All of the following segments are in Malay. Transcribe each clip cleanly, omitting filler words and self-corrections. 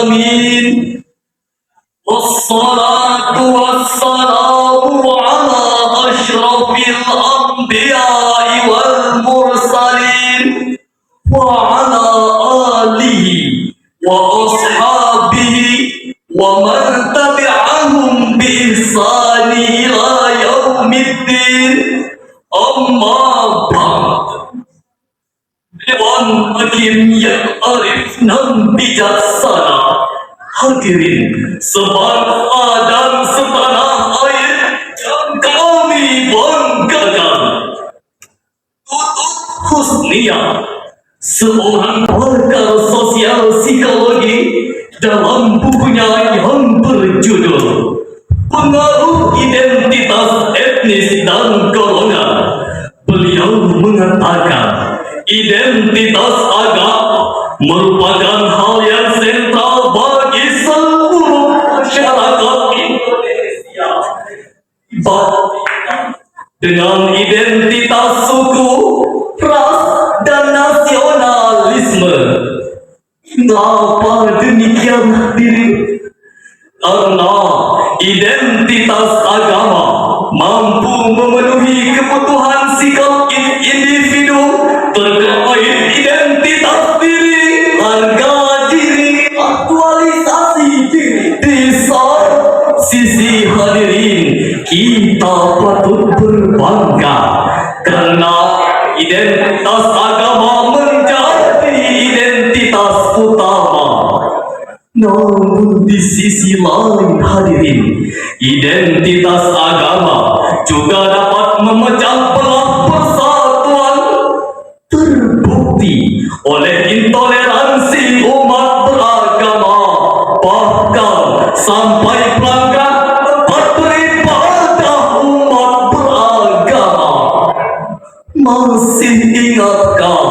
العالمين والصلاة والسلام على أشرف الأنبياء والمرسلين وعلى آله وأصحابه ومن تبعهم بإحسان إلى يوم الدين. أما بعد. Dewan Hakim yang arif dan bijaksana, hadirin sebangsa dan setanah air yang kami banggakan. Tutut Husnia, seorang pakar sosial psikologi, dalam bukunya yang berjudul Pengaruh Identitas Etnis dan Golongan, beliau mengatakan identitas agama merupakan hal yang sentral bagi seluruh masyarakat Indonesia. Dengan identitas suku, ras, dan nasionalisme. Mengapa demikian hadirin? Karena identitas agama mampu memenuhi kebutuhan sikap individu terkait identitas diri, harga diri, aktualisasi diri. Di sisi hadirin, kita patut berbangga karena identitas agama menjadi identitas utama. Namun di sisi lain hadirin, identitas agama juga dapat memecah belah persatuan, terbukti oleh intoleransi umat beragama, bahkan sampai pelanggaran tempat beribadah umat beragama. Masih ingatkah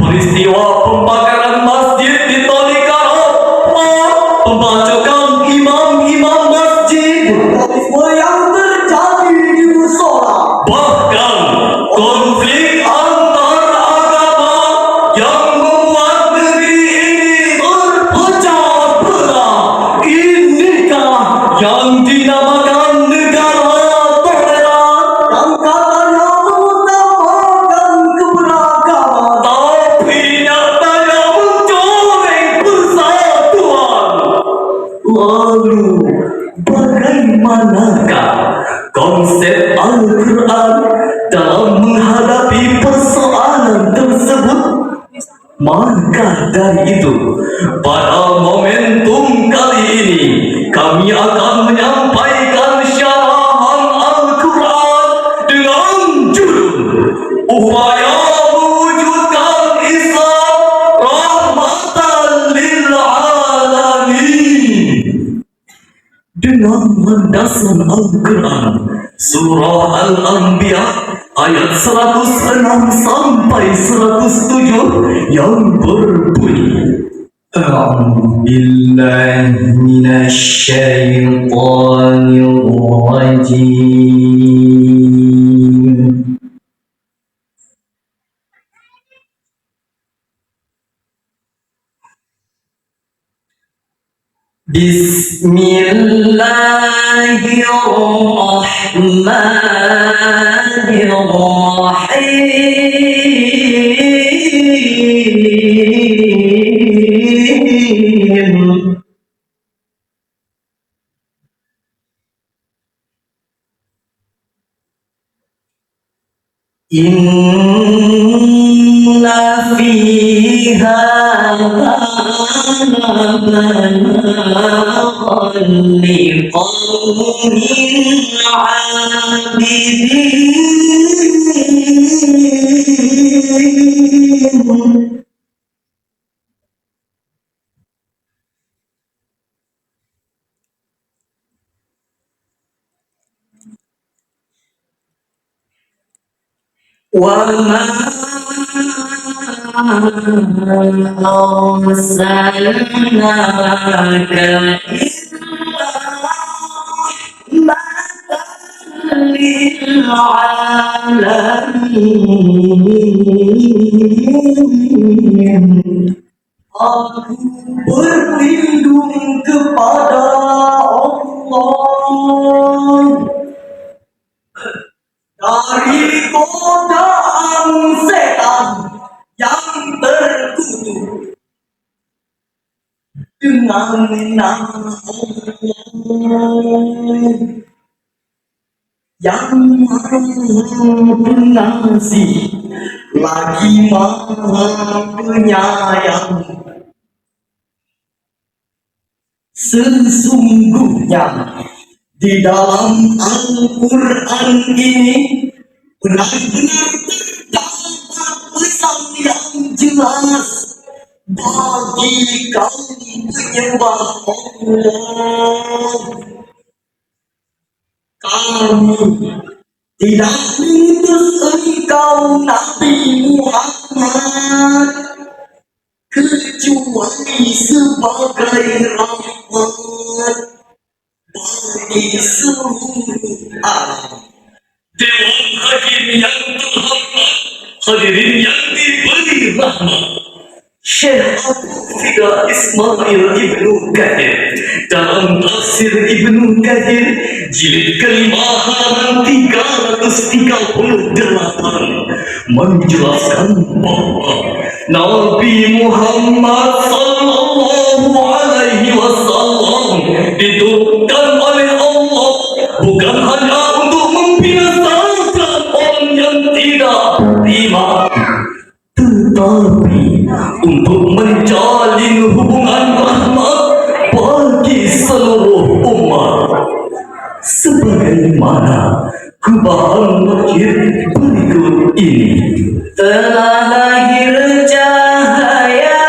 peristiwa pembakaran masjid di Tolikara, pembacokan imam-imam masjid, yang terjadi di musola, bahkan konflik antar agama yang membuat negeri ini terpecah belah? Inikah yang dinamakan negara toleran, yang katanya mengutamakan keberagaman, tapi nyatanya mencoreng persatuan? Lalu bagaimanakah konsep Al-Quran dalam menghadapi persoalan tersebut? Maka dari itu, pada momentum kali ini, kami akan menyampaikan syarahan Al-Quran dengan judul Upaya Mewujudkan Islam Rahmatan lil Alamin, dengan landasan Al-Quran Surah Al-Anbiya ayat 106 sampai 107 yang berbunyi, A'udzu billahi minasy syaithanir rajim. Bismillahirrahmanirrahim. Inna fi hadza labalaghan liqaumin 'abidin. Wa ma arsalnaka illa rahmatan lil alamin. Aku berlindung kepada Allah dari godaan setan yang terkutuk dengan nama Allah yang Maha Pengasih lagi Maha Penyayang. Sesungguhnya di dalam Al-Quran ini benar-benar terdapat pesan yang jelas bagi kaum penyembah Allah. Kami tidak mengutus engkau Nabi Muhammad kecuali sebagai rahmat bagi seluruh alam. Dewan Hakim yang terhormat, hadirin yang diberi rahmat, Syekh Abu Fida Ismail Ibnu Kathir dalam tafsir Ibnu Kathir jilid kelima halaman 338 menjelaskan bahwa Nabi Muhammad sallallahu alaihi wasallam diturunkan oleh Allah bukan hanya untuk membinasakan orang yang tidak beriman, tetapi untuk menjalin hubungan rahmat bagi seluruh umat. Sebagaimana kubahan masjid berikut ini. Telah lahir cahaya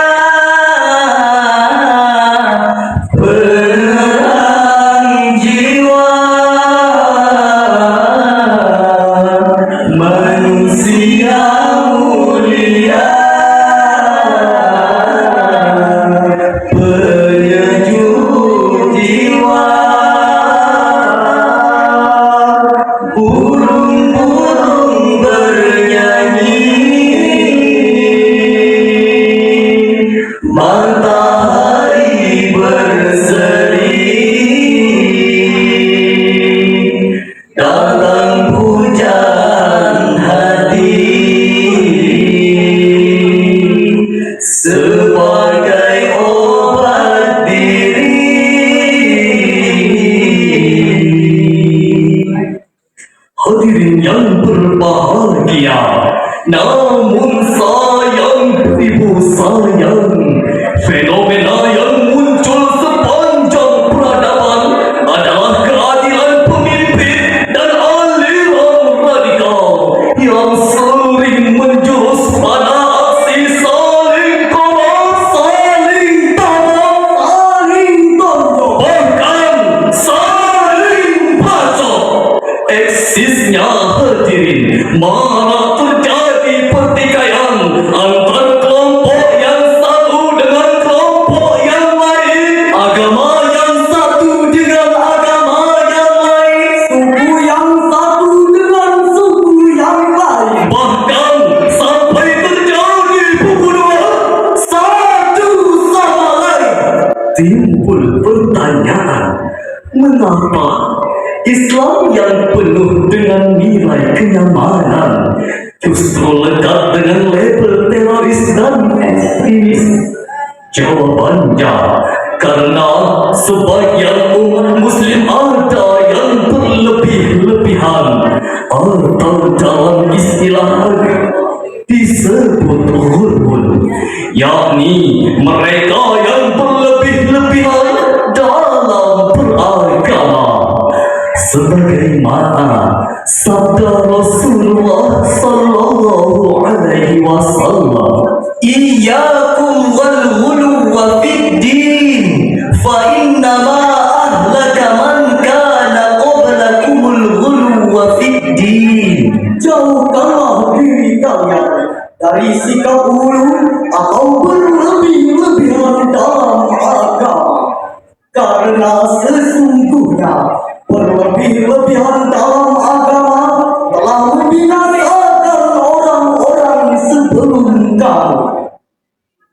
penerang jiwa manusia mulia, penyejuk jiwa. Burung-burung bernyanyi, matahari berseri, dalam hujan hati sebagai obat diri. Hadirin yang berbahagia, namun sayang ibu sayang, fenomena yang muncul sepanjang peradaban adalah keadilan pemimpin dan aliran radikal yang sering menjurus pada aksi saling tolak, saling tolak, saling tonjok, bahkan saling bacok. Eksisnya hadirin mana terjadi pertikaian antar kelompok yang satu dengan kelompok yang lain, agama yang satu dengan agama yang lain, suku yang satu dengan suku yang lain, bahkan sampai terjadi pembunuhan satu sama lain. Timbul pertanyaan, mengapa Islam yang penuh dengan nilai kenyamanan justru lekat dengan label teroris dan ekstremis? Jawabannya, karena sebagian umat muslim ada yang berlebih-lebihan atau dalam istilah disebut ghulul, yakni mereka yang berlebih-lebihan dalam beragama. Sebagaimana sabda Rasulullah sallallahu alaihi wasallam, iyyakum wal ghuluwa fid din fa inna ma ahlaka man kana qablakumul ghuluwa fid din. Jauhkanlah diri kalian dari sikap ghulu atau berlebih-lebihan dalam agama, karena sesungguhnya berlebih-lebihan dalam agama telah membinasakan orang-orang sebelum kamu.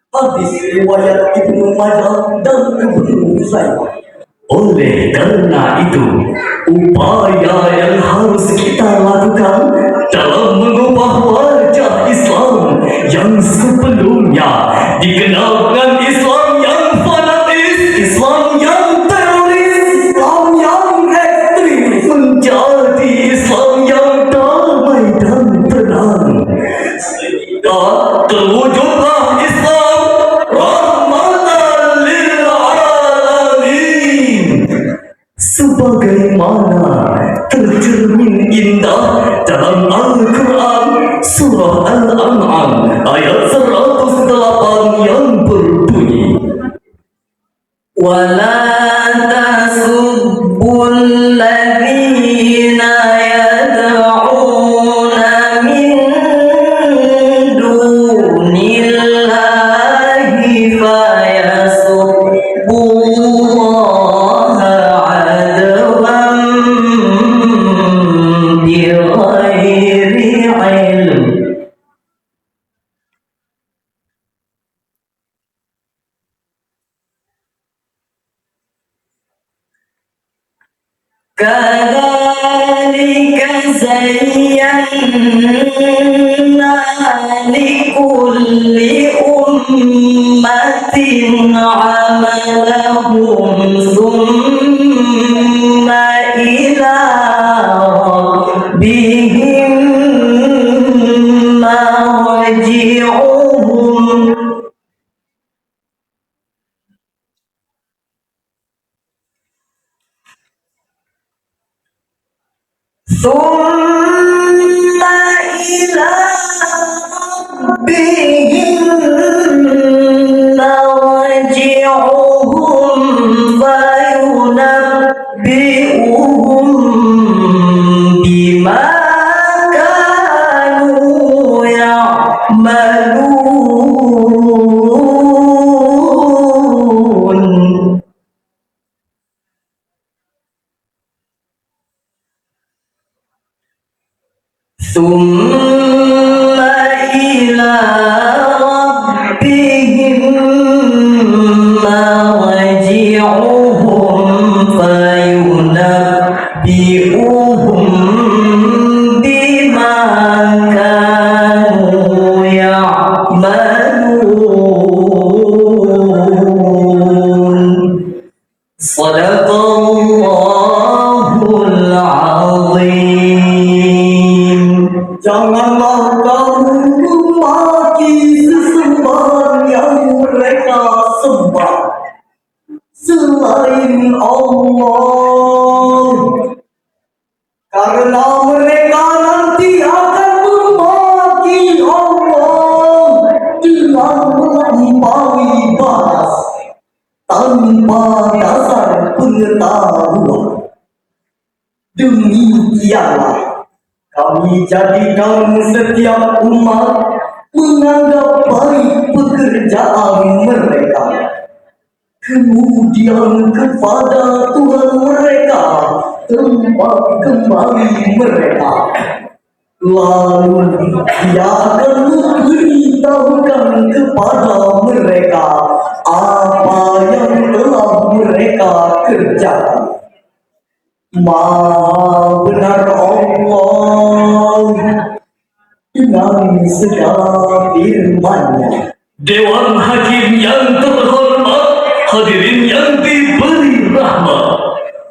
Hadis riwayat Ibnu Majah dan Ibnu Huzaimah. Oleh karena itu, upaya yang harus kita lakukan dalam mengubah wajah Islam yang sebelumnya dikenal dengan Islam yang fanatis, Islam yang teroris, Islam yang ekstrim, menjadi Islam yang damai dan tenang. Sehingga terwujudlah Islam rahmatan lil alamin, sebagaimana tercermin indah dalam Al-Quran surah Al-An'am ayat 108 yang berbunyi, ولا تسبوا الذين يدعون من دون الله فيسبوا الله عدوا بغير علم. كذلك زينا لكل أمة عملهم ثم إلى ربهم مرجعهم ثم إلى ربهم مرجعهم فينبئهم بما كانوا يعملون. ثم إلى ربهم مرجعهم فينبئهم بما كانوا يعملون. صدق Allahul Azim. Janganlah kamu memaki sesembahan yang mereka sembah selain Allah, karena mereka nanti akan memaki Allah dengan melampaui batas tanpa dasar pengetahuan. Demikianlah kami jadikan setiap umat menganggap baik pekerjaan mereka, kemudian kepada Tuhan mereka tempat kembali mereka. Lalu Dia akan memberitahukan kepada mereka apa yang telah mereka kerjakan. Maha benar Allah dengan segala firman-Nya. Dewan Hakim yang terhormat, hadirin yang diberi rahmat,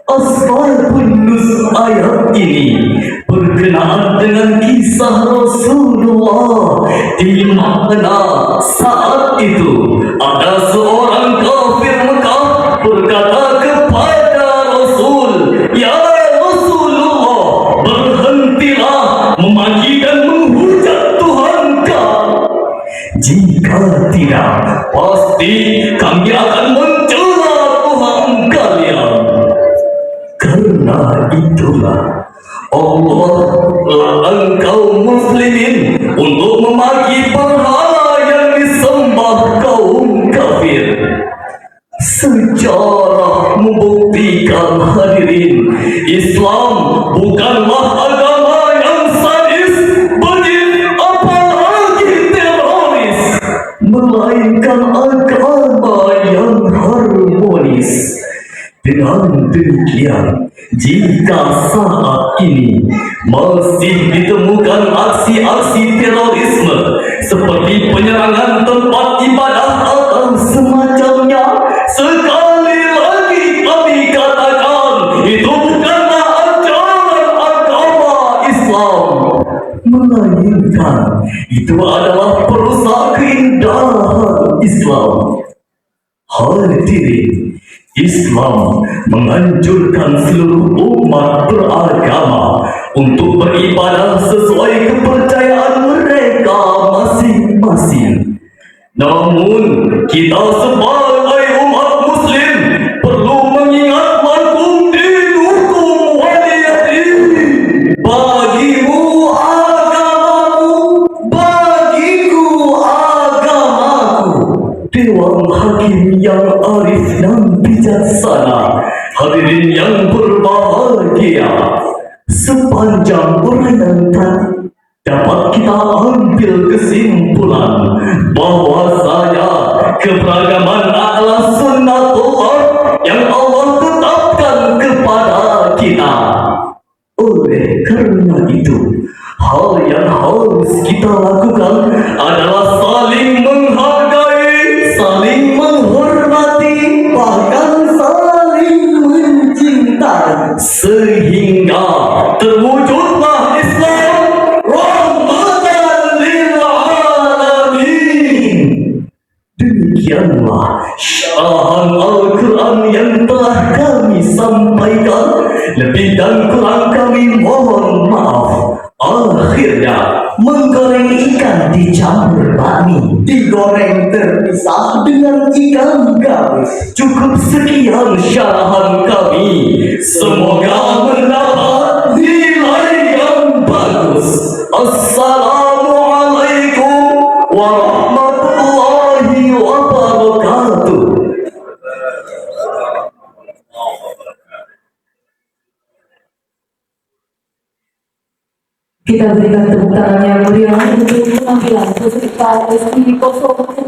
asbabun nuzul ayat ini berkenaan dengan kisah Rasulullah, di mana saat itu ada seorang kafir Mekah berkata kepada Rasul, "Ya Rasulullah, berhentilah memaki dan menghujat Tuhan kami. Jika tidak, pasti kami akan mencela Tuhan kalian." Karena itulah Allah larang kaum muslimin untuk memaki berhala yang disembah kaum kafir. Sejarah membuktikan, hadirin, Islam bukanlah agama yang sadis, bejat, apalagi teroris, melainkan Jika saat ini masih ditemukan aksi-aksi terorisme seperti penyerangan tempat ibadah atau semacamnya, sekali lagi kami katakan itu bukanlah ajaran agama Islam, melainkan itu adalah perusak keindahan Islam. Hadirin, Islam menganjurkan seluruh umat beragama untuk beribadah sesuai kepercayaan mereka masing-masing. Namun, kita sebagai umat Muslim perlu mengingat marhum dinukum waliyadin. Bagimu agamamu, bagiku agamaku. Dewan Hakim yang arif dan bijaksana, hadirin yang berbahagia, sepanjang uraian tadi dapat kita ambil kesimpulan bahwasanya keberagaman adalah sunnatullah yang Allah tetapkan kepada kita. Oleh karena itu, hal yang harus kita lakukan adalah saling menghargai, saling menghormati, bahkan saling mencintai, sehingga terwujudlah Islam rahmatan lil alamin. Demikianlah syarahan Al-Quran yang telah kami sampaikan. Lebih dan kurang kami mohon maaf. Akhirnya, menggoreng ikan dicampur bakmi, digoreng terpisah dengan ikan gabus. Cukup sekian syarahan kami. Semoga mendapat nilai yang bagus. Assalamualaikum warahmatullahi wabarakatuh. Kita berikan tepuk tangan yang meriah untuk penampilan peserta SPI 016.